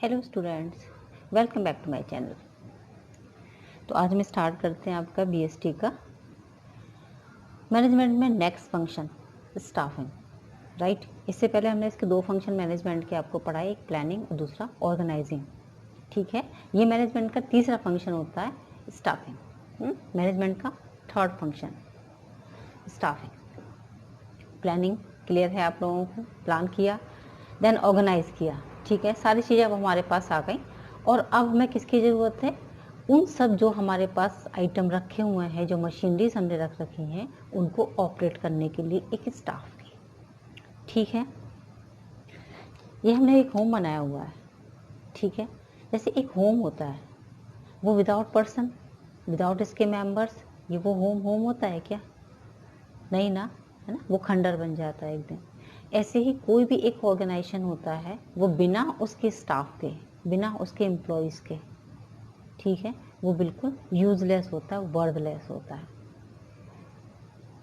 Hello students, welcome back to my channel. तो आज हम स्टार्ट करते हैं आपका बीएसटी का मैनेजमेंट में नेक्स्ट फंक्शन स्टाफिंग, राइट। इससे पहले हमने इसके दो फंक्शन मैनेजमेंट के आपको पढ़ाए, एक प्लानिंग और दूसरा ऑर्गेनाइजिंग, ठीक है। ये मैनेजमेंट का तीसरा फंक्शन होता है स्टाफिंग। मैनेजमेंट का third function staffing. Planning clear है आप लोगों को, प्लान किया, देन ऑर्गेनाइज किया, ठीक है। सारी चीज़ें अब हमारे पास आ गई और अब हमें किसकी ज़रूरत है, उन सब जो हमारे पास आइटम रखे हुए हैं, जो मशीनरीज हमने रख रखी हैं, उनको ऑपरेट करने के लिए एक स्टाफ की, ठीक है। ये हमने एक होम बनाया हुआ है, ठीक है। जैसे एक होम होता है वो विदाउट पर्सन, विदाउट इसके मेंबर्स, ये वो होम होता है क्या? नहीं ना, है ना, वो खंडर बन जाता है एक दिन। ऐसे ही कोई भी एक ऑर्गेनाइजेशन होता है वो बिना उसके स्टाफ के, बिना उसके एम्प्लॉयज़ के, ठीक है, वो बिल्कुल यूजलेस होता है, वर्थलेस होता है।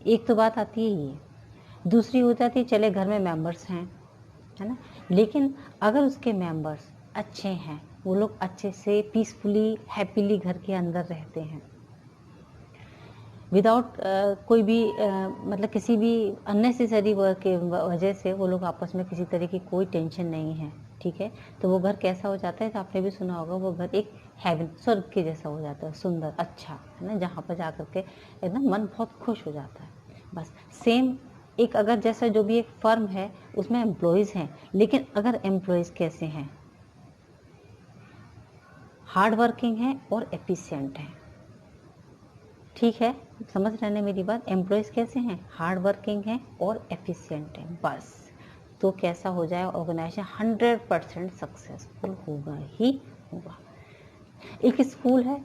एक तो बात आती है ये। दूसरी हो जाती है, चले घर में मेंबर्स हैं, है ना, लेकिन अगर उसके मेंबर्स अच्छे हैं, वो लोग अच्छे से पीसफुली हैप्पीली घर के अंदर रहते हैं, विदाउट कोई भी मतलब किसी भी अननेसेसरी वर्क के वजह से वो लोग आपस में किसी तरह की कोई टेंशन नहीं है, ठीक है, तो वो घर कैसा हो जाता है, तो आपने भी सुना होगा, वो घर एक हेवन, स्वर्ग के जैसा हो जाता है, सुंदर, अच्छा, है ना, जहाँ पर जा करके एकदम मन बहुत खुश हो जाता है। बस सेम एक, अगर जैसा जो भी एक फर्म है उसमें एम्प्लॉयज़ हैं, लेकिन अगर एम्प्लॉयज़ कैसे हैं, हार्ड वर्किंग हैं और एफिशिएंट हैं, ठीक है, समझ रहे हैं मेरी बात। एम्प्लॉयज़ कैसे हैं, हार्ड वर्किंग हैं और एफिशिएंट हैं, बस तो कैसा हो जाए, ऑर्गेनाइजेशन 100% सक्सेसफुल होगा ही होगा। एक स्कूल है,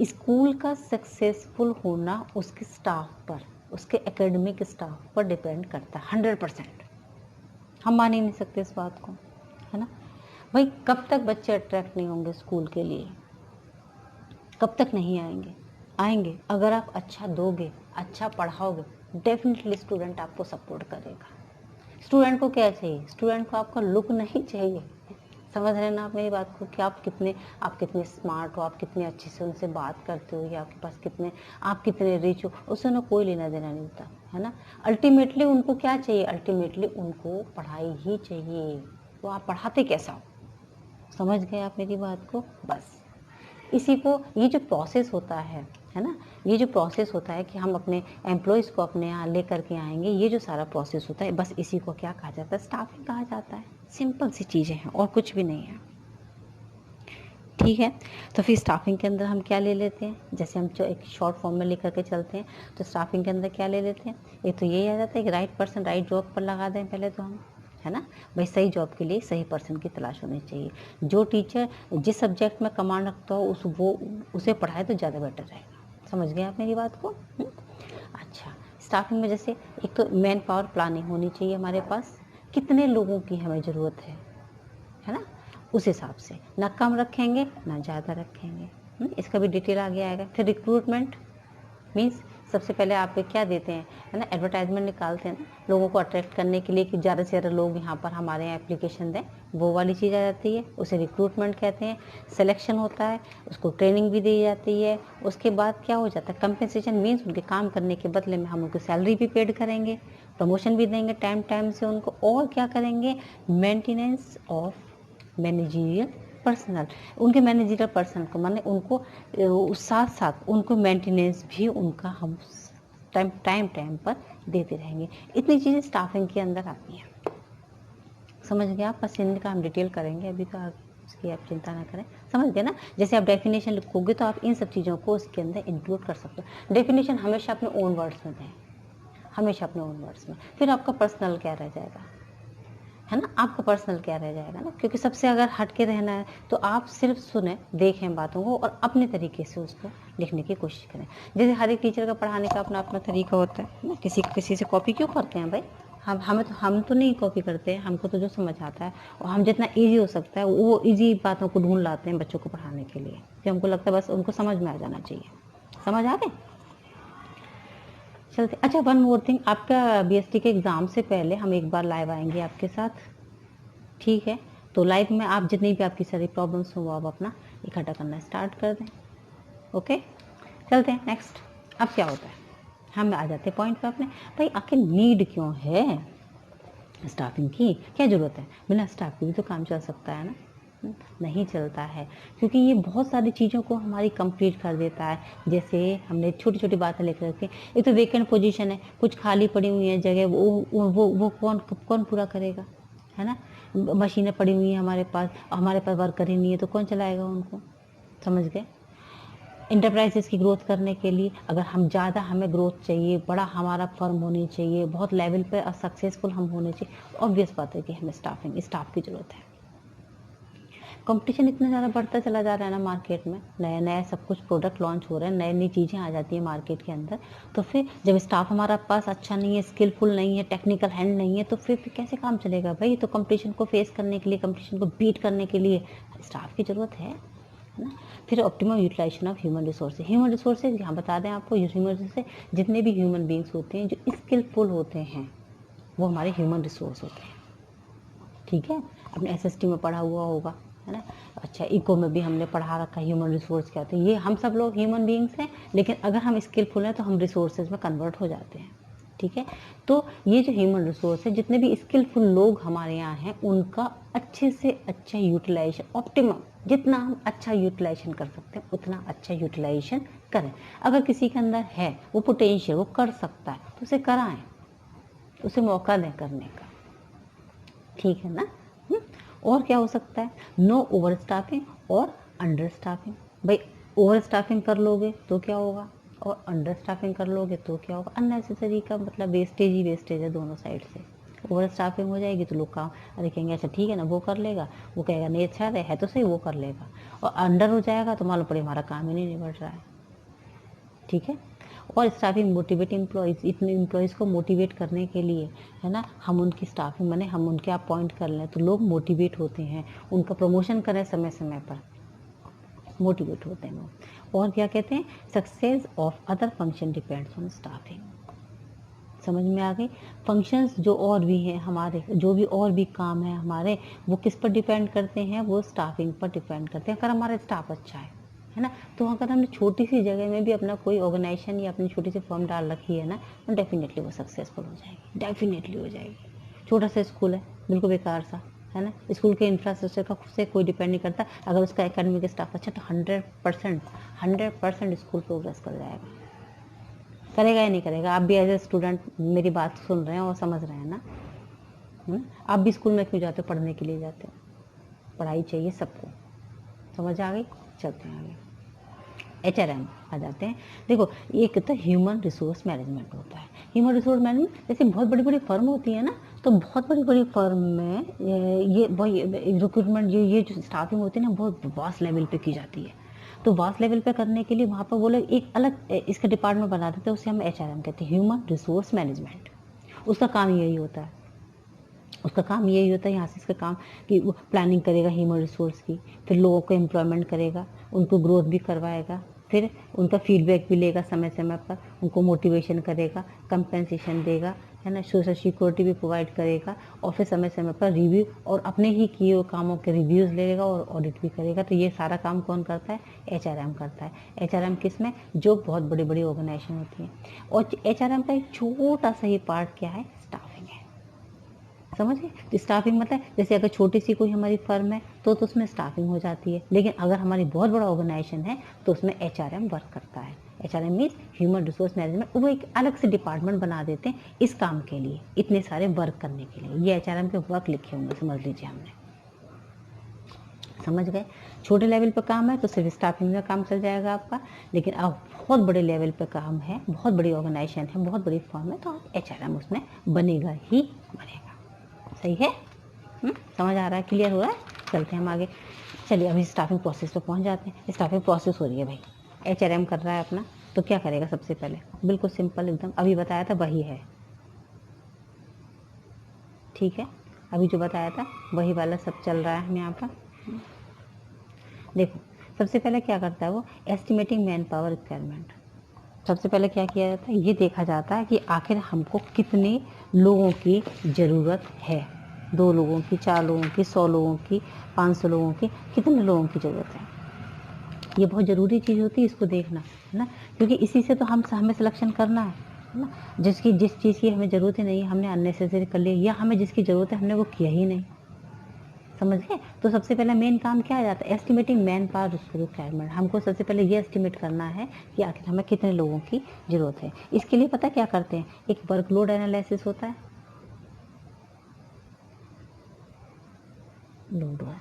स्कूल का सक्सेसफुल होना उसके स्टाफ पर, उसके एकेडमिक स्टाफ पर डिपेंड करता है 100%। हम मान ही नहीं सकते इस बात को, है ना भाई। कब तक बच्चे अट्रैक्ट नहीं होंगे स्कूल के लिए, कब तक नहीं आएंगे? आएंगे अगर आप अच्छा दोगे, अच्छा पढ़ाओगे, डेफिनेटली स्टूडेंट आपको सपोर्ट करेगा। स्टूडेंट को क्या चाहिए, स्टूडेंट को आपका लुक नहीं चाहिए, समझ रहे हैं ना आप मेरी बात को, कि आप कितने स्मार्ट हो, आप कितने अच्छे से उनसे बात करते हो, या आपके पास कितने, आप कितने रिच हो, उससे उन्हें कोई लेना देना नहीं होता, है ना। अल्टीमेटली उनको क्या चाहिए, अल्टीमेटली उनको पढ़ाई ही चाहिए। तो आप पढ़ाते कैसा हो, समझ गए आप मेरी बात को। बस इसी को, ये जो प्रोसेस होता है ना, ये जो प्रोसेस होता है कि हम अपने एम्प्लॉयज़ को अपने यहाँ लेकर के आएंगे, ये जो सारा प्रोसेस होता है, बस इसी को क्या कहा जाता है, स्टाफिंग कहा जाता है। सिंपल सी चीज़ें हैं और कुछ भी नहीं है, ठीक है। तो फिर स्टाफिंग के अंदर हम क्या ले लेते हैं, जैसे हम जो एक शॉर्ट फॉर्म में लेकर के चलते हैं, तो स्टाफिंग के अंदर क्या ले लेते हैं, एक तो यही आ जाता है कि राइट पर्सन राइट जॉब पर लगा दें पहले तो हम, है ना भाई। सही जॉब के लिए सही पर्सन की तलाश होनी चाहिए। जो टीचर जिस सब्जेक्ट में कमांड रखता हो उसे पढ़ाए तो ज़्यादा बेटर रहेगा। समझ गए आप मेरी बात को? अच्छा, स्टाफिंग में जैसे एक तो मैन पावर प्लानिंग होनी चाहिए हमारे पास, कितने लोगों की हमें ज़रूरत है ना, उस हिसाब से ना कम रखेंगे ना ज़्यादा रखेंगे। इसका भी डिटेल आगे आएगा। फिर रिक्रूटमेंट मीन्स सबसे पहले आप क्या देते हैं, है ना, एडवर्टाइजमेंट निकालते हैं ना, लोगों को अट्रैक्ट करने के लिए कि ज़्यादा से ज़्यादा लोग यहाँ पर हमारे यहाँ एप्लीकेशन दें, वो वाली चीज़ आ जाती है, उसे रिक्रूटमेंट कहते हैं। सिलेक्शन होता है, उसको ट्रेनिंग भी दी जाती है। उसके बाद क्या हो जाता है, कंपेंसेशन मीन्स उनके काम करने के बदले में हम उनको सैलरी भी पेड करेंगे, प्रमोशन भी देंगे टाइम टाइम से उनको, और क्या करेंगे, मेंटेनेंस ऑफ मैनेजरियल पर्सनल, उनके मैनेजरियल पर्सन को, माने उनको साथ साथ उनको मेंटेनेंस भी उनका हम टाइम पर देते रहेंगे। इतनी चीज़ें स्टाफिंग के अंदर आती हैं, समझ गए आप। बस इनका हम डिटेल करेंगे अभी, तो आगे इसकी आप चिंता ना करें, समझ गए ना। जैसे आप डेफिनेशन लिखोगे तो आप इन सब चीज़ों को उसके अंदर इंक्लूड कर सकते हो। डेफिनेशन हमेशा अपने ओन वर्ड्स में दें, हमेशा अपने ओन वर्ड्स में। फिर आपका पर्सनल क्या रह जाएगा, है ना, आपका पर्सनल क्या रह जाएगा ना, क्योंकि सबसे अगर हट के रहना है तो आप सिर्फ सुने देखें बातों को और अपने तरीके से उसको लिखने की कोशिश करें। जैसे हर एक टीचर का पढ़ाने का अपना अपना तरीका होता है ना, किसी से कॉपी क्यों करते हैं भाई, हम तो नहीं कॉपी करते हैं, हमको तो जो समझ आता है और हम जितना ईजी हो सकता है वो ईजी बातों को ढूंढ लाते हैं बच्चों को पढ़ाने के लिए, कि हमको लगता है बस उनको समझ में आ जाना चाहिए। समझ आ गए, चलते। अच्छा, वन मोर थिंग, आपका बीएसटी के एग्ज़ाम से पहले हम एक बार लाइव आएंगे आपके साथ, ठीक है। तो लाइफ में आप जितनी भी आपकी सारी प्रॉब्लम्स हो वो आप अपना इकट्ठा करना स्टार्ट कर दें। ओके, चलते हैं नेक्स्ट। अब क्या होता है, हम आ जाते हैं पॉइंट पे अपने, भाई आखिर नीड क्यों है स्टाफिंग की, क्या ज़रूरत है, बिना स्टाफ के भी तो काम चल सकता है ना। नहीं चलता है, क्योंकि ये बहुत सारी चीज़ों को हमारी कंप्लीट कर देता है। जैसे हमने छोटी छोटी बातें लेकर रखी, एक तो वेकेंट पोजीशन है, कुछ खाली पड़ी हुई है जगह, वो कौन पूरा करेगा, है ना। मशीनें पड़ी हुई हैं हमारे पास वर्कर ही नहीं है, तो कौन चलाएगा उनको, समझ गए। इंटरप्राइजेस की ग्रोथ करने के लिए अगर हमें ग्रोथ चाहिए, बड़ा हमारा फर्म होनी चाहिए, बहुत लेवल पे सक्सेसफुल हम होने चाहिए, ऑब्वियस बात है कि हमें स्टाफ की ज़रूरत है। कंपटीशन इतना ज़्यादा बढ़ता चला जा रहा है ना मार्केट में, नया नया सब कुछ प्रोडक्ट लॉन्च हो रहे हैं, नई नई चीज़ें आ जाती हैं मार्केट के अंदर। तो फिर जब स्टाफ हमारा पास अच्छा नहीं है, स्किलफुल नहीं है, टेक्निकल हैंड नहीं है, तो फिर कैसे काम चलेगा भाई। तो कंपटीशन को फेस करने के लिए, कंपटीशन को बीट करने के लिए स्टाफ की ज़रूरत है ना। फिर optimum utilisation of human resources यहाँ बता दें आपको, ह्यूमन रिसोर्सेज जितने भी ह्यूमन बींग्स होते हैं जो स्किलफुल होते हैं वो हमारे ह्यूमन रिसोर्स होते हैं। ठीक है, अपने एसएसटी में पढ़ा हुआ होगा, है ना। अच्छा, इको में भी हमने पढ़ा रखा है ह्यूमन रिसोर्स क्या होते हैं। ये हम सब लोग ह्यूमन बींग्स हैं, लेकिन अगर हम स्किलफुल हैं तो हम रिसोर्सेज में कन्वर्ट हो जाते हैं। ठीक है, तो ये जो ह्यूमन रिसोर्स है, जितने भी स्किलफुल लोग हमारे यहाँ हैं उनका अच्छे से अच्छा यूटिलाइजेशन, ऑप्टिमम जितना हम अच्छा यूटिलाइजेशन कर सकते हैं उतना अच्छा यूटिलाइजेशन करें। अगर किसी के अंदर है वो पोटेंशियल, वो कर सकता है, तो उसे कराएं, उसे मौका दें करने का। ठीक है ना। और क्या हो सकता है, नो ओवर स्टाफिंग और अंडर स्टाफिंग। भाई ओवर स्टाफिंग कर लोगे तो क्या होगा, और अंडर स्टाफिंग कर लोगे तो क्या होगा, अननेसेसरी का मतलब वेस्टेज ही वेस्टेज है दोनों साइड से। ओवर स्टाफिंग हो जाएगी तो लोग काम अरे कहेंगे अच्छा ठीक है ना वो कर लेगा, वो कहेगा नहीं अच्छा है तो सही वो कर लेगा, और अंडर हो जाएगा तो मालूम पड़े हमारा काम ही नहीं निबट रहा है। ठीक है, और स्टाफिंग मोटिवेट एम्प्लॉयज़, इतने एम्प्लॉयज़ को मोटिवेट करने के लिए, है ना, हम उनकी स्टाफिंग बने, हम उनके अपॉइंट कर लें तो लोग मोटिवेट होते हैं, उनका प्रमोशन करें समय समय पर, मोटिवेट होते हैं लोग। और क्या कहते हैं, success of other function depends on staffing. समझ में आ गई। फंक्शंस जो और भी हैं हमारे, जो भी और भी काम है हमारे, वो किस पर डिपेंड करते हैं, वो स्टाफिंग पर डिपेंड करते हैं। अगर हमारा स्टाफ अच्छा है ना, तो अगर हमने छोटी सी जगह में भी अपना कोई ऑर्गेनाइजेशन या अपनी छोटी सी फर्म डाल रखी है ना, तो डेफिनेटली वो सक्सेसफुल हो जाएगी, डेफिनेटली हो जाएगी। छोटा सा स्कूल है बिल्कुल बेकार सा, है ना, स्कूल के इंफ्रास्ट्रक्चर का खुद से कोई डिपेंड नहीं करता, अगर उसका एकेडमिक स्टाफ अच्छा तो 100% स्कूल प्रोग्रेस कर जाएगा। करेगा या नहीं करेगा, आप भी एज ए स्टूडेंट मेरी बात सुन रहे हैं और समझ रहे हैं ना। आप भी स्कूल में क्यों जाते हो, पढ़ने के लिए जाते हो, पढ़ाई चाहिए सबको, समझ आ गई। चलते हैं आगे, HRM आ जाते हैं। देखो एक तो ह्यूमन रिसोर्स मैनेजमेंट होता है। ह्यूमन रिसोर्स मैनेजमेंट जैसे बहुत बड़ी बड़ी फर्म होती है ना, तो बहुत बड़ी बड़ी फर्म में ये रिक्रूटमेंट ये जो स्टाफिंग होती है ना बहुत वास्ट लेवल पे की जाती है। तो वास्ट लेवल पे करने के लिए वहाँ पर वो लोग एक अलग इसका डिपार्टमेंट बना देते हैं, उसे हम HRM कहते हैं, ह्यूमन रिसोर्स मैनेजमेंट। उसका काम यही होता है, यहाँ से इसका काम कि वो प्लानिंग करेगा ह्यूमन रिसोर्स की, फिर लोगों को एम्प्लॉयमेंट करेगा, उनको ग्रोथ भी करवाएगा, फिर उनका फीडबैक भी लेगा समय समय पर, उनको मोटिवेशन करेगा, कंपेंसेशन देगा, है ना, सोशल सिक्योरिटी भी प्रोवाइड करेगा, और फिर समय समय पर रिव्यू और अपने ही किए हुए कामों के रिव्यूज़ लेगा और ऑडिट भी करेगा। तो ये सारा काम कौन करता है, HRM करता है। HRM किस में, जो बहुत बड़ी बड़ी ऑर्गेनाइजेशन होती है। और HRM का एक छोटा सा ही पार्ट क्या है, स्टाफिंग है। समझिए, स्टाफिंग मतलब जैसे अगर छोटी सी कोई हमारी फर्म है तो उसमें स्टाफिंग हो जाती है, लेकिन अगर हमारी बहुत बड़ा ऑर्गेनाइजेशन है तो उसमें HRM वर्क करता है। HRM means human resource management, वो एक अलग से डिपार्टमेंट बना देते हैं इस काम के लिए, इतने सारे वर्क करने के लिए। ये HRM के वर्क लिखे होंगे, समझ लीजिए, हमने समझ गए। छोटे लेवल पर काम है तो सिर्फ स्टाफिंग का काम चल जाएगा आपका, लेकिन अब बहुत बड़े लेवल पर काम है, बहुत बड़ी ऑर्गेनाइजेशन है, बहुत बड़ी फर्म है, तो HRM उसमें बनेगा ही बनेगा। सही है, समझ आ रहा है, क्लियर हो रहा है। चलते हैं हम आगे। चलिए अभी स्टाफिंग प्रोसेस पे पहुंच जाते हैं। स्टाफिंग प्रोसेस हो रही है भाई, HRM कर रहा है अपना, तो क्या करेगा सबसे पहले, बिल्कुल सिंपल एकदम, अभी बताया था वही है। ठीक है, अभी जो बताया था वही वाला सब चल रहा है हम यहाँ पर। देखो सबसे पहले क्या करता है वो, एस्टिमेटिंग मैन पावर रिक्वायरमेंट। सबसे पहले क्या किया जाता है, ये देखा जाता है कि आखिर हमको कितने लोगों की ज़रूरत है। 2 लोगों की, 4 लोगों की, 100 लोगों की, 500 लोगों की, कितने लोगों की ज़रूरत है। ये बहुत ज़रूरी चीज़ होती है इसको देखना, है ना, क्योंकि इसी से तो हमें सिलेक्शन करना है ना। जिस चीज़ की हमें ज़रूरत ही नहीं है हमने अननेसेसरी कर लिया, या हमें जिसकी ज़रूरत है हमने वो किया ही नहीं, समझ गए। तो सबसे पहला मेन काम क्या आ जाता है, एस्टिमेटिंग मैन पावर रिक्वायरमेंट। हमको सबसे पहले ये एस्टिमेट करना है कि आखिर हमें कितने लोगों की ज़रूरत है। इसके लिए पता क्या करते हैं, एक वर्कलोड एनालिसिस होता है, लोड है,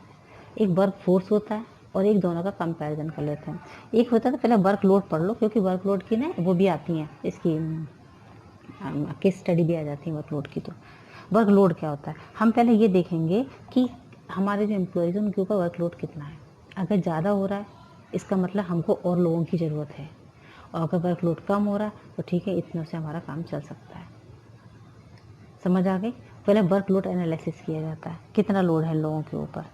एक वर्क फोर्स होता है, और एक दोनों का कंपैरिजन कर लेते हैं। एक होता है तो पहले वर्कलोड पढ़ लो, क्योंकि वर्कलोड की ना वो भी आती हैं, इसकी केस स्टडी भी आ जाती है वर्कलोड की। तो वर्कलोड क्या होता है, हम पहले ये देखेंगे कि हमारे जो एम्प्लॉयज़ हैं उनके ऊपर वर्कलोड कितना है। अगर ज़्यादा हो रहा है इसका मतलब हमको और लोगों की ज़रूरत है, और अगर वर्कलोड कम हो रहा है तो ठीक है, इतनों से हमारा काम चल सकता है। समझ आ गई। पहले वर्कलोड एनालिसिस किया जाता है, कितना लोड है लोगों के ऊपर,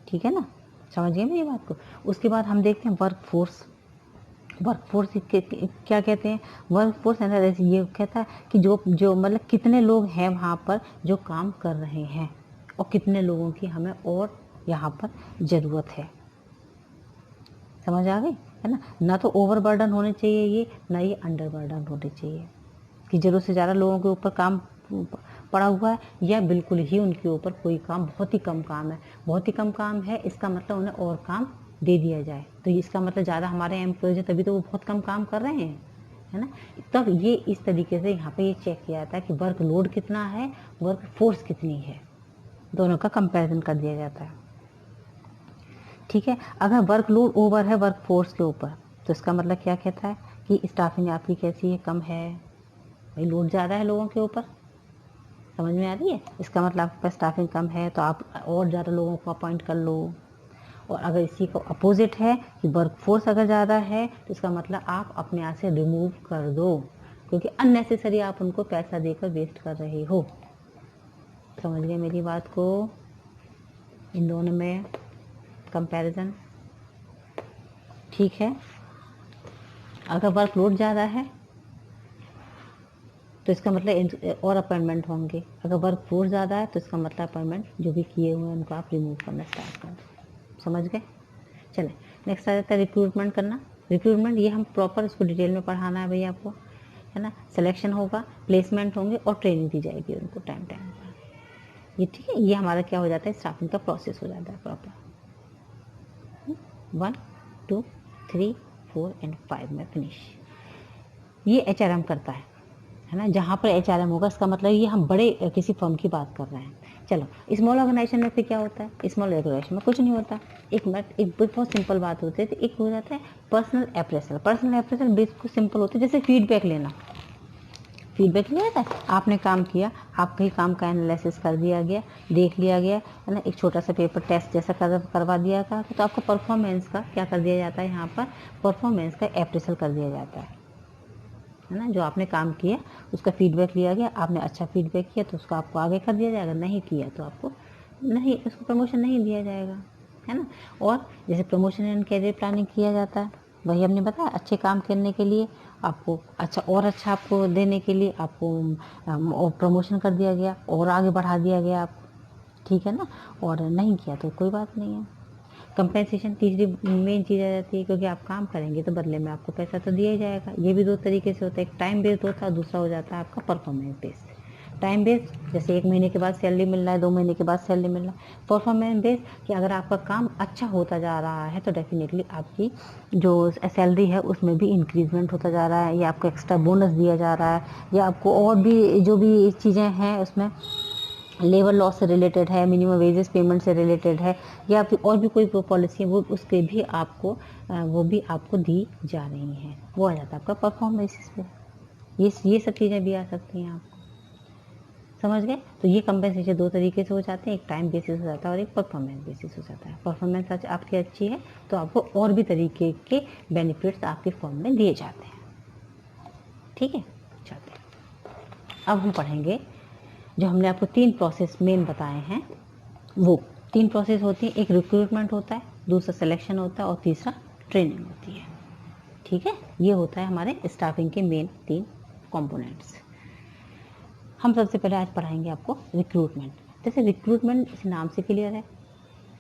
ठीक है ना, समझ गए मेरी बात को। उसके बाद हम देखते हैं वर्क फोर्स। वर्क फोर्स क्या कहते हैं, वर्क फोर्स एनालिसिस ये कहता है कि जो जो मतलब कितने लोग हैं वहाँ पर जो काम कर रहे हैं, और कितने लोगों की हमें और यहाँ पर ज़रूरत है। समझ आ गई, है ना। ना तो ओवर बर्डन होने चाहिए ये, ना ये अंडर बर्डन होने चाहिए कि ज़रूरत से ज़्यादा लोगों के ऊपर काम पड़ा हुआ है, या बिल्कुल ही उनके ऊपर कोई काम, बहुत ही कम काम है। बहुत ही कम काम है इसका मतलब उन्हें और काम दे दिया जाए, तो इसका मतलब ज़्यादा हमारे एम्प्लॉयज़ हैं तभी तो वो बहुत कम काम कर रहे हैं, है ना। तब ये इस तरीके से यहाँ पे ये चेक किया जाता है कि वर्क लोड कितना है, वर्क फोर्स कितनी है, दोनों का कंपैरिजन कर दिया जाता है, ठीक है। अगर वर्क लोड ओवर है वर्क फोर्स के ऊपर, तो इसका मतलब क्या कहता है कि स्टाफिंग आपकी कैसी है, कम है, भाई लोड ज़्यादा है लोगों के ऊपर, समझ में आ रही है। इसका मतलब आपके पास स्टाफिंग कम है तो आप और ज़्यादा लोगों को अपॉइंट कर लो। और अगर इसी को अपोजिट है कि वर्क फोर्स अगर ज़्यादा है तो इसका मतलब आप अपने यहाँ से रिमूव कर दो, क्योंकि अननेसेसरी आप उनको पैसा देकर वेस्ट कर रहे हो। समझ गए मेरी बात को। इन दोनों में कंपैरिजन, ठीक है। अगर वर्कलोड ज़्यादा है तो इसका मतलब और अपॉइंटमेंट होंगे। अगर वर्क फोर्स ज़्यादा है तो इसका मतलब अपॉइंटमेंट जो भी किए हुए हैं उनको आप रिमूव करना स्टार्ट कर दो। समझ गए। चलें, नेक्स्ट आ जाता है रिक्रूटमेंट करना। रिक्रूटमेंट ये हम प्रॉपर उसको डिटेल में पढ़ाना है भैया आपको, है ना। सिलेक्शन होगा, प्लेसमेंट होंगे और ट्रेनिंग दी जाएगी उनको टाइम टाइम पर। ये ठीक है, ये हमारा क्या हो जाता है, स्टाफिंग का प्रोसेस हो जाता है प्रॉपर। 1 2 3 4 एंड 5 में फिनिश। ये HRM करता है ना। जहाँ पर HRM होगा इसका मतलब ये हम बड़े किसी फर्म की बात कर रहे हैं। चलो, स्मॉल ऑर्गेनाइजेशन में फिर क्या होता है, स्मॉल ऑर्गेनाइजेशन में कुछ नहीं होता। एक मिनट, एक बहुत सिंपल बात होती है। तो एक हो जाता है पर्सनल अप्रेजल। पर्सनल अप्रेजल बिल्कुल सिंपल होता है, जैसे फीडबैक लेना। फीडबैक लिया जाता है, आपने काम किया, आपके काम का एनालिसिस कर दिया गया, देख लिया गया, है ना। एक छोटा सा पेपर टेस्ट जैसा करवा दिया था, तो आपका परफॉर्मेंस का क्या कर दिया जाता है, यहाँ पर परफॉर्मेंस का अप्रेजल कर दिया जाता है ना। जो आपने काम किया उसका फीडबैक लिया गया, आपने अच्छा फीडबैक किया तो उसको आपको आगे कर दिया जाएगा, नहीं किया तो आपको नहीं, उसको प्रमोशन नहीं दिया जाएगा, है ना। और जैसे प्रमोशन एंड कैरियर प्लानिंग किया जाता है, वही हमने बताया, अच्छे काम करने के लिए आपको अच्छा और अच्छा आपको देने के लिए आपको और प्रमोशन कर दिया गया और आगे बढ़ा दिया गया आपको, ठीक है ना। और नहीं किया तो कोई बात नहीं है। कंपेंसेशन तीसरी मेन चीज़ आ जाती है, क्योंकि आप काम करेंगे तो बदले में आपको पैसा तो दिया ही जाएगा। ये भी 2 तरीके से होता है, एक टाइम बेस्ड होता है, दूसरा हो जाता है आपका परफॉर्मेंस बेस्ड। टाइम बेस्ड जैसे 1 महीने के बाद सैलरी मिल रहा है, 2 महीने के बाद सैलरी मिल रहा है। परफॉर्मेंस बेस्ड कि अगर आपका काम अच्छा होता जा रहा है तो डेफिनेटली आपकी जो सैलरी है उसमें भी इंक्रीजमेंट होता जा रहा है, या आपको एक्स्ट्रा बोनस दिया जा रहा है, या आपको और भी जो भी चीज़ें हैं उसमें लेबर लॉ से रिलेटेड है, मिनिमम वेजेस पेमेंट से रिलेटेड है, या फिर और भी कोई पॉलिसी है वो उसके भी आपको वो भी आपको दी जा रही हैं, वो आ जाता है आपका परफॉर्मेंस पे। ये सब चीज़ें भी आ सकती हैं आपको, समझ गए। तो ये कंपेंसेशन 2 तरीके से हो जाते हैं, एक टाइम बेसिस हो जाता है और एक परफॉर्मेंस बेसिस हो जाता है। परफॉर्मेंस आपकी अच्छी है तो आपको और भी तरीके के बेनिफिट्स आपके फर्म में दिए जाते हैं, ठीक है। चलते हैं, अब हम पढ़ेंगे जो हमने आपको 3 प्रोसेस मेन बताए हैं, वो 3 प्रोसेस होती है। एक रिक्रूटमेंट होता है, दूसरा सिलेक्शन होता है और तीसरा ट्रेनिंग होती है, ठीक है। ये होता है हमारे स्टाफिंग के मेन 3 कंपोनेंट्स। हम सबसे पहले आज पढ़ाएंगे आपको रिक्रूटमेंट। जैसे रिक्रूटमेंट इस नाम से क्लियर है।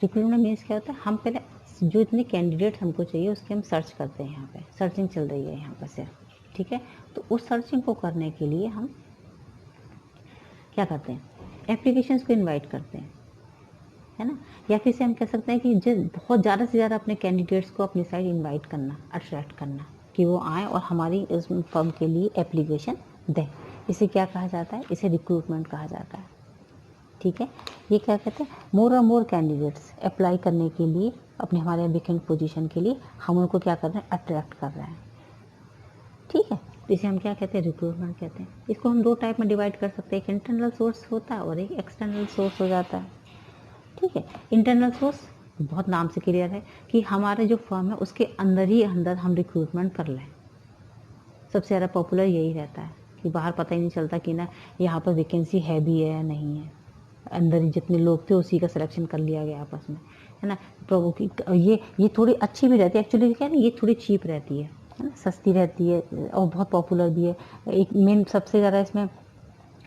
रिक्रूटमेंट मीन्स क्या होता है, हम पहले जो इतने कैंडिडेट हमको चाहिए उसके हम सर्च करते हैं, यहाँ पे सर्चिंग चल रही है यहाँ पर से, ठीक है। तो उस सर्चिंग को करने के लिए हम क्या करते हैं, एप्लीकेशंस को इनवाइट करते हैं, है ना। या फिर से हम कह सकते हैं कि जो बहुत ज़्यादा से ज़्यादा अपने कैंडिडेट्स को अपनी साइड इनवाइट करना, अट्रैक्ट करना कि वो आएँ और हमारी इस फर्म के लिए एप्लीकेशन दें। इसे क्या कहा जाता है, इसे रिक्रूटमेंट कहा जाता है, ठीक है। ये क्या कहते हैं, मोर और मोर कैंडिडेट्स अप्लाई करने के लिए अपने हमारे वेकेंट पोजीशन के लिए हम उनको क्या कर रहे हैं, अट्रैक्ट कर रहे हैं, ठीक है। तो इसे हम क्या कहते हैं, रिक्रूटमेंट कहते हैं। इसको हम दो टाइप में डिवाइड कर सकते हैं, एक इंटरनल सोर्स होता है और एक एक्सटर्नल सोर्स हो जाता है, ठीक है। इंटरनल सोर्स बहुत नाम से क्लियर है कि हमारे जो फर्म है उसके अंदर ही अंदर हम रिक्रूटमेंट कर लें। सबसे ज़्यादा पॉपुलर यही रहता है कि बाहर पता ही नहीं चलता कि ना यहाँ पर वैकेंसी है भी है या नहीं है, अंदर ही जितने लोग थे उसी का सिलेक्शन कर लिया गया आपस में, है ना। तो ये थोड़ी अच्छी भी रहती है एक्चुअली, क्या है ना, ये थोड़ी चीप रहती है ना, सस्ती रहती है और बहुत पॉपुलर भी है। एक मेन सबसे ज़्यादा इसमें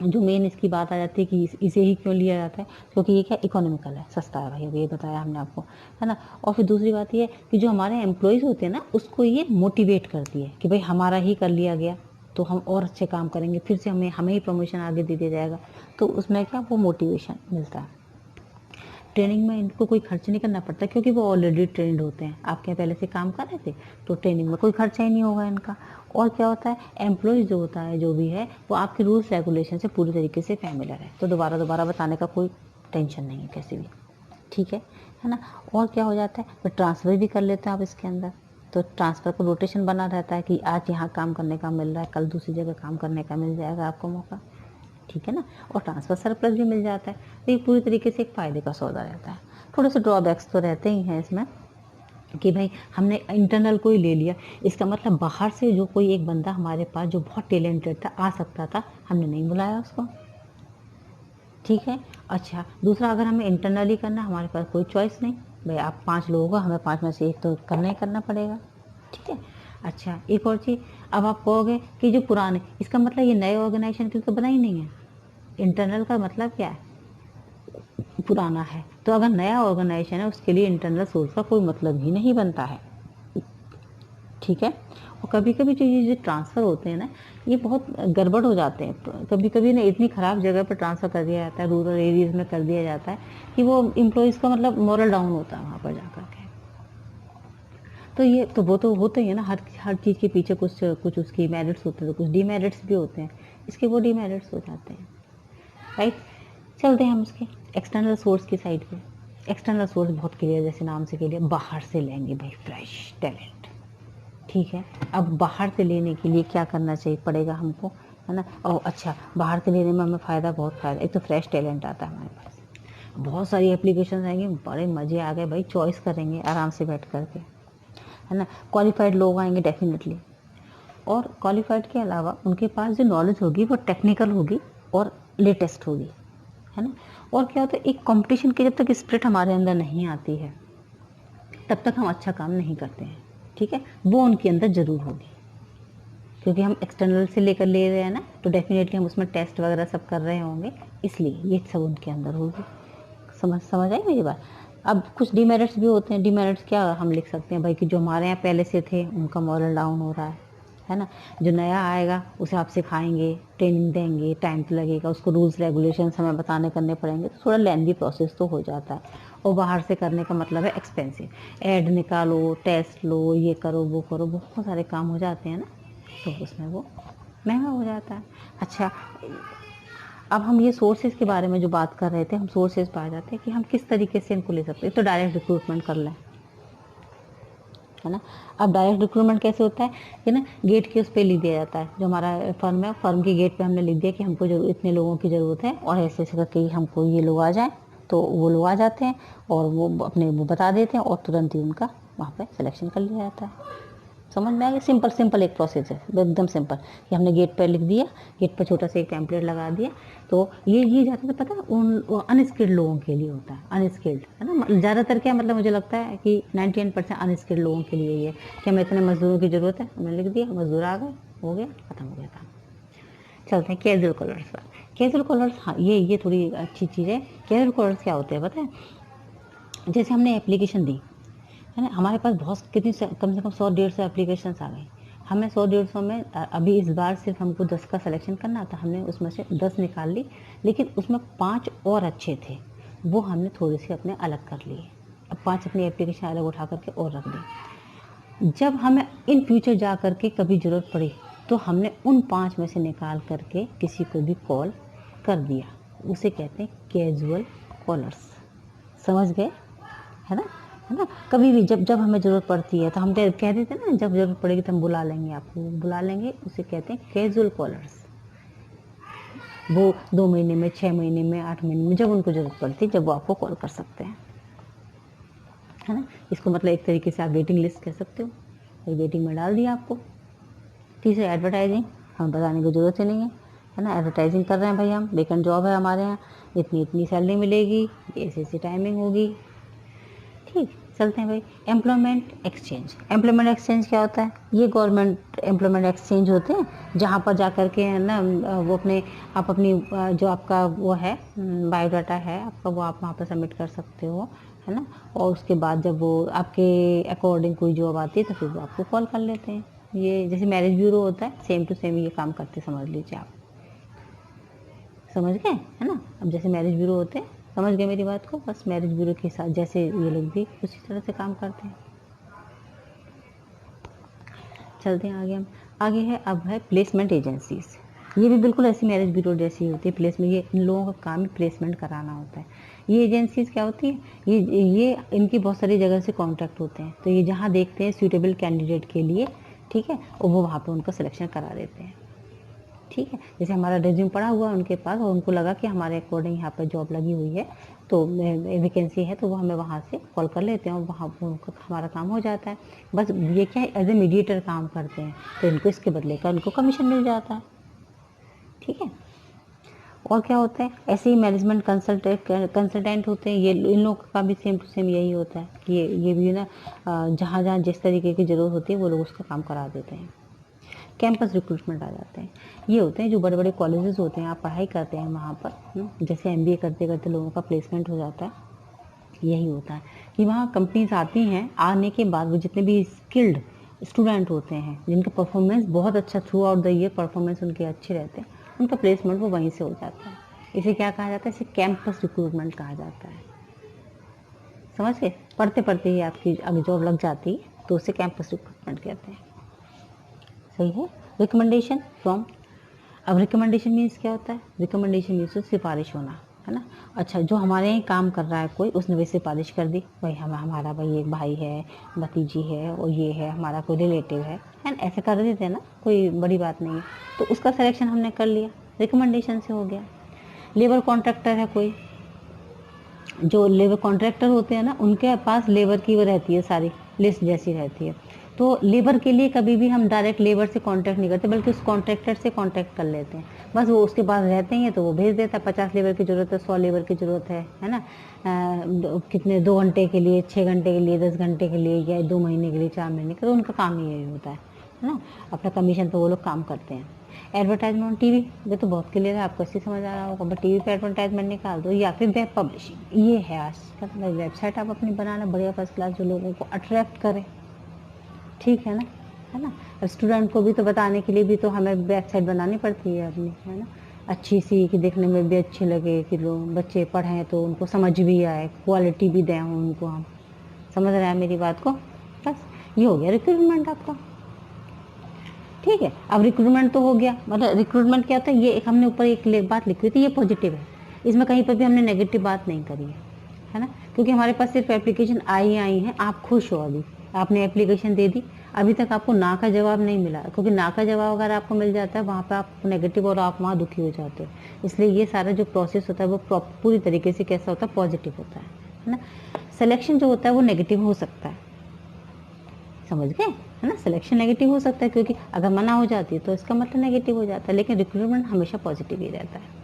जो मेन इसकी बात आ जाती है कि इसे ही क्यों लिया जाता है, क्योंकि ये क्या इकोनॉमिकल है, सस्ता है भाई, अभी ये बताया हमने आपको, है ना। और फिर दूसरी बात ये कि जो हमारे एम्प्लॉयज़ होते हैं ना उसको ये मोटिवेट करती है कि भाई हमारा ही कर लिया गया तो हम और अच्छे काम करेंगे, फिर से हमें ही प्रमोशन आगे दे दिया जाएगा, तो उसमें क्या वो मोटिवेशन मिलता है। ट्रेनिंग में इनको कोई खर्च नहीं करना पड़ता क्योंकि वो ऑलरेडी ट्रेंड होते हैं, आपके पहले से काम कर रहे थे, तो ट्रेनिंग में कोई खर्चा ही नहीं होगा इनका। और क्या होता है, एम्प्लॉय जो होता है जो भी है वो आपके रूल्स रेगुलेशन से पूरी तरीके से फैमिलियर है, तो दोबारा दोबारा बताने का कोई टेंशन नहीं है कैसे भी, ठीक है ना। और क्या हो जाता है, फिर ट्रांसफ़र भी कर लेते हैं आप इसके अंदर, तो ट्रांसफ़र का रोटेशन बना रहता है कि आज यहाँ काम करने का मिल रहा है, कल दूसरी जगह काम करने का मिल जाएगा आपको मौका, ठीक है ना। और ट्रांसफ़र सरप्लस भी मिल जाता है, तो ये पूरी तरीके से एक फ़ायदे का सौदा रहता है। थोड़े से ड्रॉबैक्स तो रहते ही हैं इसमें कि भाई हमने इंटरनल कोई ले लिया, इसका मतलब बाहर से जो कोई एक बंदा हमारे पास जो बहुत टैलेंटेड था आ सकता था, हमने नहीं बुलाया उसको, ठीक है। अच्छा, दूसरा अगर हमें इंटरनली करना, हमारे पास कोई चॉइस नहीं, भाई आप 5 लोगों को, हमें 5 में से एक तो करना ही करना पड़ेगा, ठीक है। अच्छा, एक और चीज़, अब आप कहोगे कि जो पुराने, इसका मतलब ये नए ऑर्गेनाइजेशन के लिए तो बना ही नहीं है, इंटरनल का मतलब क्या है, पुराना है, तो अगर नया ऑर्गेनाइजेशन है उसके लिए इंटरनल सोर्स का कोई मतलब ही नहीं बनता है, ठीक है। और कभी कभी जो ट्रांसफ़र होते हैं ना, ये बहुत गड़बड़ हो जाते हैं, कभी कभी ना इतनी ख़राब जगह पर ट्रांसफ़र कर दिया जाता है, रूरल एरियाज़ में कर दिया जाता है कि वो एम्प्लॉयज़ का मतलब मोरल डाउन होता है वहाँ पर जा कर के। तो ये तो वो तो होते ही है ना, हर चीज़ के पीछे कुछ कुछ उसकी मेरिट्स होते हैं, तो कुछ डीमेरिट्स भी होते हैं, इसके वो डीमेरिट्स हो जाते हैं, राइट। चलते हैं हम उसके एक्सटर्नल सोर्स की साइड पे। एक्सटर्नल सोर्स बहुत क्लियर, जैसे नाम से क्लियर, बाहर से लेंगे भाई फ्रेश टैलेंट, ठीक है। अब बाहर से लेने के लिए क्या करना चाहिए पड़ेगा हमको, है ना। और अच्छा, बाहर से लेने में हमें फ़ायदा, बहुत फ़ायदा, एक तो फ्रेश टैलेंट आता है हमारे पास, बहुत सारी एप्लीकेशन आएंगी, बड़े मज़े आ गए भाई, चॉइस करेंगे आराम से बैठ करके, है ना। क्वालिफाइड लोग आएंगे डेफिनेटली, और क्वालिफाइड के अलावा उनके पास जो नॉलेज होगी वो टेक्निकल होगी और लेटेस्ट होगी, है ना। और क्या होता है, एक कंपटीशन की जब तक स्पिरिट हमारे अंदर नहीं आती है तब तक हम अच्छा काम नहीं करते हैं, ठीक है। वो उनके अंदर ज़रूर होगी, क्योंकि हम एक्सटर्नल से लेकर ले रहे हैं ना, तो डेफिनेटली हम उसमें टेस्ट वगैरह सब कर रहे होंगे, इसलिए ये सब उनके अंदर होगी। समझ आई मेरी बात। अब कुछ डीमेरिट्स भी होते हैं, डीमेरिट्स क्या हम लिख सकते हैं भाई, कि जो हमारे यहाँ पहले से थे उनका मॉरल डाउन हो रहा है ना। जो नया आएगा उसे आप सिखाएंगे, ट्रेनिंग देंगे, टाइम तो लगेगा, उसको रूल्स रेगुलेशंस हमें बताने करने पड़ेंगे, तो थोड़ा लेंदी प्रोसेस तो हो जाता है। और बाहर से करने का मतलब है एक्सपेंसिव, ऐड निकालो, टेस्ट लो, ये करो वो करो, बहुत सारे काम हो जाते हैं ना, तो उसमें वो महंगा हो जाता है। अच्छा, अब हम ये सोर्सेज के बारे में जो बात कर रहे थे, हम सोर्सेज पा जाते हैं कि हम किस तरीके से इनको ले सकते हैं। तो डायरेक्ट रिक्रूटमेंट कर लें, है ना। अब डायरेक्ट रिक्रूटमेंट कैसे होता है कि ना, गेट के उस पर लिख दिया जाता है, जो हमारा फर्म है, फर्म के गेट पे हमने लिख दिया कि हमको जो इतने लोगों की ज़रूरत है, और ऐसे ऐसे करके हमको ये लोग आ जाएँ, तो वो लोग आ जाते हैं और वो अपने वो बता देते हैं और तुरंत ही उनका वहाँ पर सिलेक्शन कर लिया जाता है। समझ में आ गया, सिंपल सिंपल एक प्रोसेस है, एकदम सिंपल, कि हमने गेट पर लिख दिया, गेट पर छोटा सा एक टेम्पलेट लगा दिया, तो ये ज़्यादातर पता है उन अनस्किल्ड लोगों के लिए होता है, अनस्किल्ड, है ना। ज़्यादातर क्या मतलब, मुझे लगता है कि 99% अनस्किल्ड लोगों के लिए ये, कि हमें इतने मजदूरों की ज़रूरत है, हमने लिख दिया, मजदूर आ गए, हो गया, ख़त्म हो गया काम। चलते हैं कैजुअल कलर्स पर। कैजुअल कॉलर्स, हाँ ये थोड़ी अच्छी चीज़ है। कैजुअल कॉलर्स क्या होते हैं पता है, जैसे हमने एप्लीकेशन दी है ना, हमारे पास बहुत कितनी कम से कम 100-150 एप्लीकेशन आ गए, हमें 100-150 में अभी इस बार सिर्फ हमको 10 का सिलेक्शन करना था, हमने उसमें से 10 निकाल ली, लेकिन उसमें 5 और अच्छे थे, वो हमने थोड़े से अपने अलग कर लिए। अब 5 अपनी एप्लीकेशन अलग उठा करके और रख दी। जब हमें इन फ्यूचर जा करके कभी ज़रूरत पड़ी तो हमने उन 5 में से निकाल करके किसी को भी कॉल कर दिया, उसे कहते हैं कैजुअल कॉलर्स। समझ गए, है ना। कभी भी जब हमें ज़रूरत पड़ती है तो हम कह देते हैं ना, जब ज़रूरत पड़ेगी तो हम बुला लेंगे, आपको बुला लेंगे, उसे कहते हैं कैजुअल कॉलर्स। वो 2 महीने में, 6 महीने में, 8 महीने में, जब उनको ज़रूरत पड़ती है, जब वो आपको कॉल कर सकते हैं, है ना। इसको मतलब एक तरीके से आप वेटिंग लिस्ट कह सकते हो, वेटिंग में डाल दिया आपको। तीसरा एडवर्टाइजिंग, हमें बताने की ज़रूरत ही नहीं है ना। एडवर्टाइजिंग कर रहे हैं भाई हम, वेकेंट जॉब है हमारे यहाँ, इतनी इतनी सैलरी मिलेगी, ऐसी ऐसी टाइमिंग होगी, ठीक। चलते हैं भाई एम्प्लॉयमेंट एक्सचेंज। एम्प्लॉयमेंट एक्सचेंज क्या होता है, ये गवर्नमेंट एम्प्लॉयमेंट एक्सचेंज होते हैं, जहाँ पर जा कर के है ना, वो आप अपनी जो आपका वो है बायोडाटा है आपका, वो आप वहाँ पर सबमिट कर सकते हो, है ना। और उसके बाद जब वो आपके अकॉर्डिंग कोई जॉब आती है तो फिर वो आपको कॉल कर लेते हैं। ये जैसे मैरिज ब्यूरो होता है, सेम टू सेम ये काम करते, समझ लीजिए आप, समझ गए, है ना। अब जैसे मैरिज ब्यूरो होते हैं, समझ गए मेरी बात को, बस मैरिज ब्यूरो के साथ जैसे ये लोग भी उसी तरह से काम करते हैं। चलते हैं आगे हम, आगे है अब है प्लेसमेंट एजेंसीज। ये भी बिल्कुल ऐसी मैरिज ब्यूरो जैसी होती है, प्लेसमेंट, ये इन लोगों का काम ही प्लेसमेंट कराना होता है। ये एजेंसीज क्या होती है, ये इनकी बहुत सारी जगह से कॉन्टैक्ट होते हैं, तो ये जहाँ देखते हैं सूटेबल कैंडिडेट के लिए, ठीक है, और वो वहाँ पर उनका सिलेक्शन करा देते हैं, ठीक है। जैसे हमारा रेज्यूम पड़ा हुआ उनके पास और उनको लगा कि हमारे अकॉर्डिंग यहाँ पर जॉब लगी हुई है, तो वैकेंसी है, तो वो हमें वहाँ से कॉल कर लेते हैं और वहाँ उनका हमारा काम हो जाता है। बस ये क्या है, एज ए मीडिएटर काम करते हैं, तो इनको इसके बदले का उनको कमीशन मिल जाता है, ठीक है। और क्या होता है, ऐसे ही मैनेजमेंट कंसल्टेंट होते हैं, ये इन लोगों का भी सेम टू सेम यही होता है कि ये भी ना जहाँ जहाँ जिस तरीके की ज़रूरत होती है वो लोग उसका काम करा देते हैं। कैंपस रिक्रूटमेंट आ जाते हैं, ये होते हैं जो बड़े बड़े कॉलेजेस होते हैं, आप पढ़ाई करते हैं वहाँ पर, जैसे MBA करते करते लोगों का प्लेसमेंट हो जाता है, यही होता है कि वहाँ कंपनीज आती हैं, आने के बाद वो जितने भी स्किल्ड स्टूडेंट होते हैं, जिनका परफॉर्मेंस बहुत अच्छा through out the year performance उनके अच्छे रहते हैं, उनका प्लेसमेंट वो वहीं से हो जाता है। इसे क्या कहा जाता है, इसे कैंपस रिक्रूटमेंट कहा जाता है। समझ गए, पढ़ते पढ़ते ही आपकी अगर जॉब लग जाती है तो उसे कैंपस रिक्रूटमेंट कहते हैं, सही है। रिकमेंडेशन फ्रॉम, अब रिकमेंडेशन मीन्स क्या होता है, रिकमेंडेशन मीन्स सिफारिश होना, है ना। अच्छा, जो हमारे यहाँ काम कर रहा है कोई, उसने वही सिफारिश कर दी, भाई हमारा भाई एक भाई है, भतीजी है, और ये है हमारा कोई रिलेटिव है ना, ऐसे कर देते हैं ना, कोई बड़ी बात नहीं है, तो उसका सिलेक्शन हमने कर लिया, रिकमेंडेशन से हो गया। लेबर कॉन्ट्रैक्टर है कोई, जो लेबर कॉन्ट्रैक्टर होते हैं ना, उनके पास लेबर की वो रहती है, सारी लिस्ट जैसी रहती है, तो लेबर के लिए कभी भी हम डायरेक्ट लेबर से कांटेक्ट नहीं करते, बल्कि उस कॉन्ट्रैक्टर से कांटेक्ट कर लेते हैं। बस वो उसके पास रहते हैं तो वो भेज देता है, 50 लेबर की ज़रूरत है, 100 लेबर की ज़रूरत है ना, कितने 2 घंटे के लिए, 6 घंटे के लिए, 10 घंटे के लिए, या 2 महीने के लिए, 4 महीने के, तो उनका काम ही यही होता है ना। अपना कमीशन पर वो लोग काम करते हैं। एडवर्टाइजमेंट ऑन टीवी, ये तो बहुत क्लियर है, आपको ऐसे समझ आ रहा होगा, बट टीवी पे एडवर्टाइजमेंट निकाल दो, या फिर वेब पब्लिशिंग, ये है आजकल वेबसाइट आप अपनी बनाना बढ़िया फर्स्ट क्लास, जो लोगों को अट्रैक्ट करे, ठीक है ना। अब स्टूडेंट को भी तो बताने के लिए भी तो हमें वेबसाइट बनानी पड़ती है अपनी, है ना, अच्छी सी, कि देखने में भी अच्छी लगे, कि लोग बच्चे पढ़ें तो उनको समझ भी आए, क्वालिटी भी दें उनको हम, समझ रहे हैं मेरी बात को। बस ये हो गया रिक्रूटमेंट आपका, ठीक है। अब रिक्रूटमेंट तो हो गया, मतलब रिक्रूटमेंट क्या होता है, ये एक हमने ऊपर एक बात लिखी हुई थी, ये पॉजिटिव है, इसमें कहीं पर भी हमने नेगेटिव बात नहीं करी है ना, क्योंकि हमारे पास सिर्फ एप्लीकेशन आई हैं, आप खुश हो, अभी आपने एप्लीकेशन दे दी, अभी तक आपको ना का जवाब नहीं मिला, क्योंकि ना का जवाब अगर आपको मिल जाता है वहाँ पर आप नेगेटिव और आप वहाँ दुखी हो जाते हो, इसलिए ये सारा जो प्रोसेस होता है वो पूरी तरीके से कैसा होता है, पॉजिटिव होता है ना। सिलेक्शन जो होता है वो नेगेटिव हो सकता है, समझ गए, है ना, सिलेक्शन नेगेटिव हो सकता है, क्योंकि अगर मना हो जाती है तो इसका मतलब नेगेटिव हो जाता है, लेकिन रिक्रूटमेंट हमेशा पॉजिटिव ही रहता है।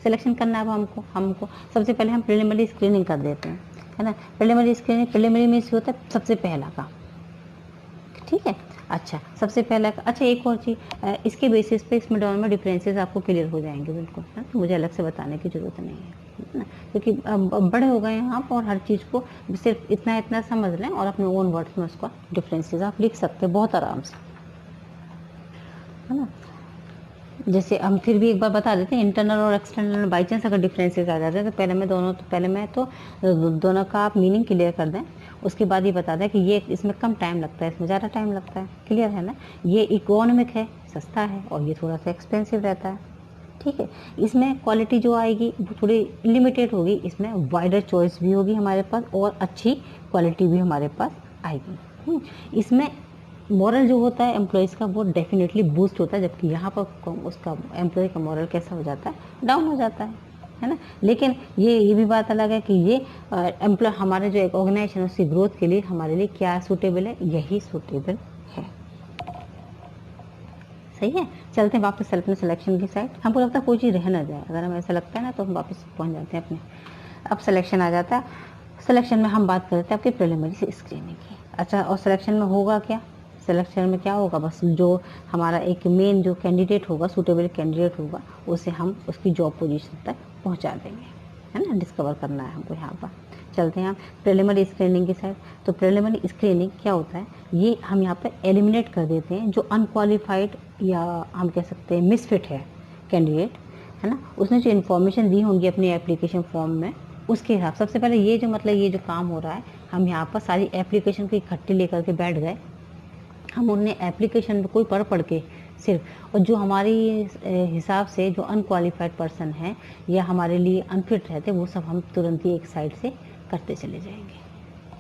सिलेक्शन करना, अब हमको सबसे पहले हम प्रिलिमिनरी स्क्रीनिंग कर देते हैं, है ना। प्रिलिमिनरी स्क्रीनिंग, प्रिलिमिनरी मीन्स होता है सबसे पहला काम, ठीक है। अच्छा सबसे पहला, अच्छा एक और चीज़, इसके बेसिस पे इसमें दोनों में डिफरेंसेस आपको क्लियर हो जाएंगे बिल्कुल, है तो मुझे अलग से बताने की ज़रूरत नहीं है ना, क्योंकि अब बड़े हो गए हैं आप और हर चीज़ को सिर्फ इतना इतना समझ लें और अपने ओन वर्ड्स में उसका डिफरेंसेस आप लिख सकते हैं बहुत आराम से, है ना। जैसे हम फिर भी एक बार बता देते हैं, इंटरनल और एक्सटर्नल बाई चांस अगर डिफरेंसेस आ जाते हैं तो पहले मैं तो दोनों का आप मीनिंग क्लियर कर दें, उसके बाद ये बता दें कि ये इसमें कम टाइम लगता है, इसमें ज़्यादा टाइम लगता है, क्लियर है ना। ये इकोनॉमिक है, सस्ता है, और ये थोड़ा सा एक्सपेंसिव रहता है, ठीक है। इसमें क्वालिटी जो आएगी वो थोड़ी लिमिटेड होगी, इसमें वाइडर चॉइस भी होगी हमारे पास और अच्छी क्वालिटी भी हमारे पास आएगी। इसमें मॉरल जो होता है एम्प्लॉयज़ का वो डेफिनेटली बूस्ट होता है, जबकि यहाँ पर उसका एम्प्लॉय का मॉरल कैसा हो जाता है, डाउन हो जाता है ना। लेकिन ये भी बात अलग है कि ये एम्प्लॉय हमारे जो एक ऑर्गेनाइजेशन उसकी ग्रोथ के लिए हमारे लिए क्या सूटेबल है, यही सूटेबल है, सही है। चलते हैं वापस सेल्फ सिलेक्शन की साइड। हमको लगता है कोई चीज़ रह ना जाए, अगर हमें ऐसा लगता है ना तो हम वापस पहुँच जाते हैं अपने। अब सिलेक्शन आ जाता है, सिलेक्शन में हम बात करते हैं आपकी प्रिलिमिनरी स्क्रीनिंग की। अच्छा, और सिलेक्शन में होगा क्या, सिलेक्शन में क्या होगा, बस जो हमारा एक मेन जो कैंडिडेट होगा, सूटेबल कैंडिडेट होगा, उसे हम उसकी जॉब पोजीशन तक पहुंचा देंगे, है ना। डिस्कवर करना है हमको यहाँ पर। चलते हैं हम प्रिलिमिनरी स्क्रीनिंग की साइड। तो प्रिलिमिनरी स्क्रीनिंग क्या होता है, ये हम यहाँ पर एलिमिनेट कर देते हैं जो अनक्वालिफाइड या हम कह सकते हैं मिसफिट है कैंडिडेट, है ना। उसने जो इन्फॉर्मेशन दी होंगी अपनी एप्लीकेशन फॉर्म में, उसके हिसाब सबसे पहले ये जो मतलब ये जो काम हो रहा है, हम यहाँ पर सारी एप्लीकेशन को इकट्ठी लेकर के बैठ गए, हम उन्हें एप्लीकेशन में कोई पढ़ के सिर्फ, और जो हमारी हिसाब से जो अनक्वालिफाइड पर्सन है या हमारे लिए अनफिट रहते, वो सब हम तुरंत ही एक साइड से करते चले जाएंगे,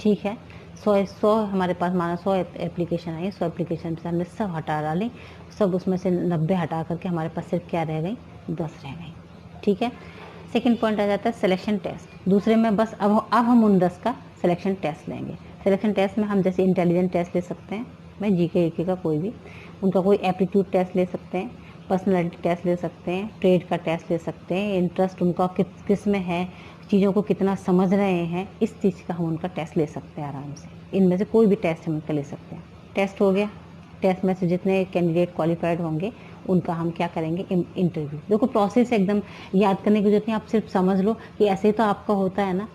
ठीक है। 100 हमारे पास माना 100 एप्लीकेशन आई, 100 एप्लीकेशन से हमने सब हटा डाली, सब उसमें से 90 हटा करके हमारे पास सिर्फ क्या रह गई, 10 रह गई, ठीक है। सेकंड पॉइंट आ जाता है सिलेक्शन टेस्ट। दूसरे में बस अब हम उन 10 का सिलेक्शन टेस्ट लेंगे। सिलेक्शन टेस्ट में हम जैसे इंटेलिजेंट टेस्ट ले सकते हैं, मैं जीके ईके का कोई भी, उनका कोई एप्टीट्यूड टेस्ट ले सकते हैं, पर्सनालिटी टेस्ट ले सकते हैं, ट्रेड का टेस्ट ले सकते हैं, इंटरेस्ट उनका किस में है, चीज़ों को कितना समझ रहे हैं, इस चीज़ का हम उनका टेस्ट ले सकते हैं आराम से। इनमें से कोई भी टेस्ट हम उनका ले सकते हैं। टेस्ट हो गया, टेस्ट में से जितने कैंडिडेट क्वालिफाइड होंगे उनका हम क्या करेंगे, इंटरव्यू। देखो प्रोसेस एकदम याद करने की जरूरत नहीं, आप सिर्फ समझ लो कि ऐसे ही तो आपका होता है ना,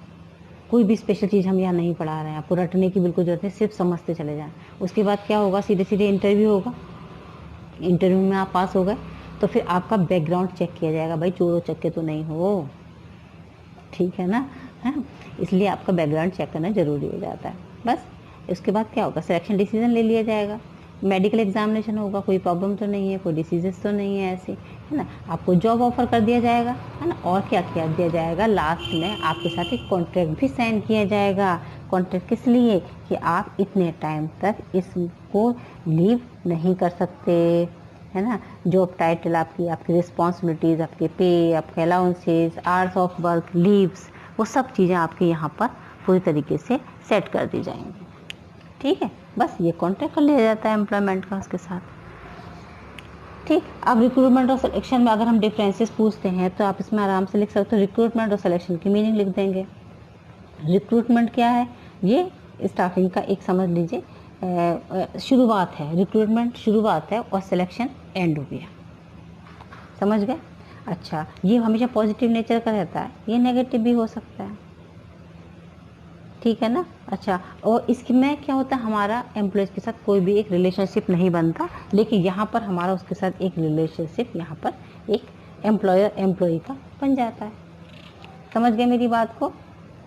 कोई भी स्पेशल चीज़ हम यहाँ नहीं पढ़ा रहे हैं, आपको रटने की बिल्कुल जरूरत नहीं, सिर्फ समझते चले जाएं। उसके बाद क्या होगा, सीधे सीधे इंटरव्यू होगा। इंटरव्यू में आप पास हो गए तो फिर आपका बैकग्राउंड चेक किया जाएगा, भाई चोर चक्के तो नहीं हो, ठीक है ना, है। इसलिए आपका बैकग्राउंड चेक करना जरूरी हो जाता है। बस उसके बाद क्या होगा, सिलेक्शन डिसीजन ले लिया जाएगा, मेडिकल एग्जामिनेशन होगा, कोई प्रॉब्लम तो नहीं है, कोई डिसीजेस तो नहीं है ऐसी, है ना। आपको जॉब ऑफर कर दिया जाएगा, है ना। और क्या किया दिया जाएगा, लास्ट में आपके साथ एक कॉन्ट्रैक्ट भी साइन किया जाएगा। कॉन्ट्रैक्ट किस लिए, कि आप इतने टाइम तक इसको लीव नहीं कर सकते, है ना। जॉब टाइटल आपकी रिस्पॉन्सिबिलिटीज़, आपके पे, आपके allowances, hours of work, leaves, वो सब चीज़ें आपके यहाँ पर पूरी तरीके से सेट कर दी जाएंगी, ठीक है। बस ये कॉन्ट्रैक्ट कर लिया जाता है एम्प्लॉयमेंट का उसके साथ, ठीक। अब रिक्रूटमेंट और सिलेक्शन में अगर हम डिफरेंसेस पूछते हैं तो आप इसमें आराम से लिख सकते हो, रिक्रूटमेंट और सिलेक्शन की मीनिंग लिख देंगे। रिक्रूटमेंट क्या है, ये स्टाफिंग का एक समझ लीजिए शुरुआत है, रिक्रूटमेंट शुरुआत है और सिलेक्शन एंड हो गया, समझ गए। अच्छा, ये हमेशा पॉजिटिव नेचर का रहता है, ये नेगेटिव भी हो सकता है, ठीक है ना। अच्छा, और इसमें क्या होता है, हमारा एम्प्लॉयज़ के साथ कोई भी एक रिलेशनशिप नहीं बनता, लेकिन यहाँ पर हमारा उसके साथ एक रिलेशनशिप यहाँ पर एक एम्प्लॉयर एम्प्लॉई का बन जाता है। समझ गए मेरी बात को,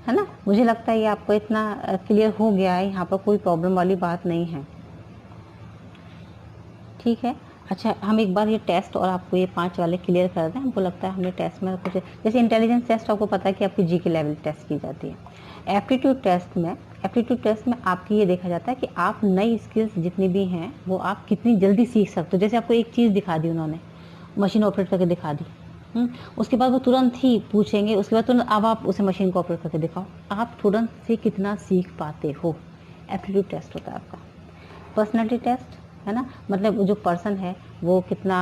है ना। मुझे लगता है ये आपको इतना क्लियर हो गया है, यहाँ पर कोई प्रॉब्लम वाली बात नहीं है, ठीक है। अच्छा, हम एक बार ये टेस्ट और आपको ये 5 वाले क्लियर कर दें। हमको लगता है हमने टेस्ट में कुछ, जैसे इंटेलिजेंस टेस्ट आपको पता है कि आपकी जीके लेवल टेस्ट की जाती है। एप्टीट्यूड टेस्ट में आपकी ये देखा जाता है कि आप नई स्किल्स जितनी भी हैं वो आप कितनी जल्दी सीख सकते हो। जैसे आपको एक चीज़ दिखा दी उन्होंने, मशीन ऑपरेट करके दिखा दी, उसके बाद वो तुरंत ही पूछेंगे, उसके बाद तुरंत अब आप उसे मशीन को ऑपरेट करके दिखाओ, आप तुरंत से कितना सीख पाते हो, एप्टीट्यूड टेस्ट होता है आपका। पर्सनैलिटी टेस्ट, है ना, मतलब जो पर्सन है वो कितना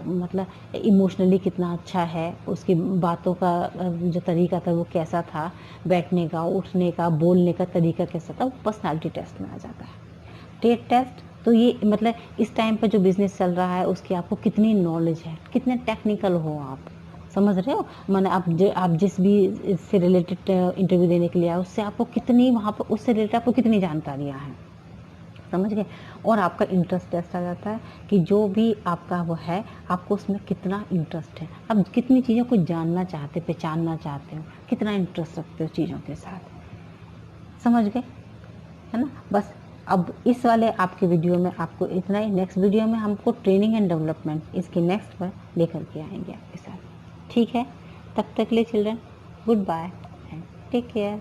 मतलब इमोशनली कितना अच्छा है, उसकी बातों का जो तरीका था वो कैसा था, बैठने का, उठने का, बोलने का तरीका कैसा था, वो पर्सनालिटी टेस्ट में आ जाता है। ट्रेड टेस्ट तो ये मतलब इस टाइम पर जो बिजनेस चल रहा है उसकी आपको कितनी नॉलेज है, कितने टेक्निकल हो आप, समझ रहे हो। मैंने आप जिस भी इससे रिलेटेड इंटरव्यू देने के लिए आए उससे आपको कितनी वहाँ पर उससे रिलेटेड आपको कितनी जानकारियाँ हैं, समझ गए। और आपका इंटरेस्ट टेस्ट आ जाता है कि जो भी आपका वो है आपको उसमें कितना इंटरेस्ट है, अब कितनी चीज़ों को जानना चाहते, पहचानना चाहते हो, कितना इंटरेस्ट रखते हो चीज़ों के साथ, समझ गए, है ना। बस अब इस वाले आपके वीडियो में आपको इतना ही, नेक्स्ट वीडियो में हमको ट्रेनिंग एंड डेवलपमेंट इसकी नेक्स्ट पर लेकर के आएंगे आपके साथ, ठीक है। तब तक के लिए children goodbye and take care.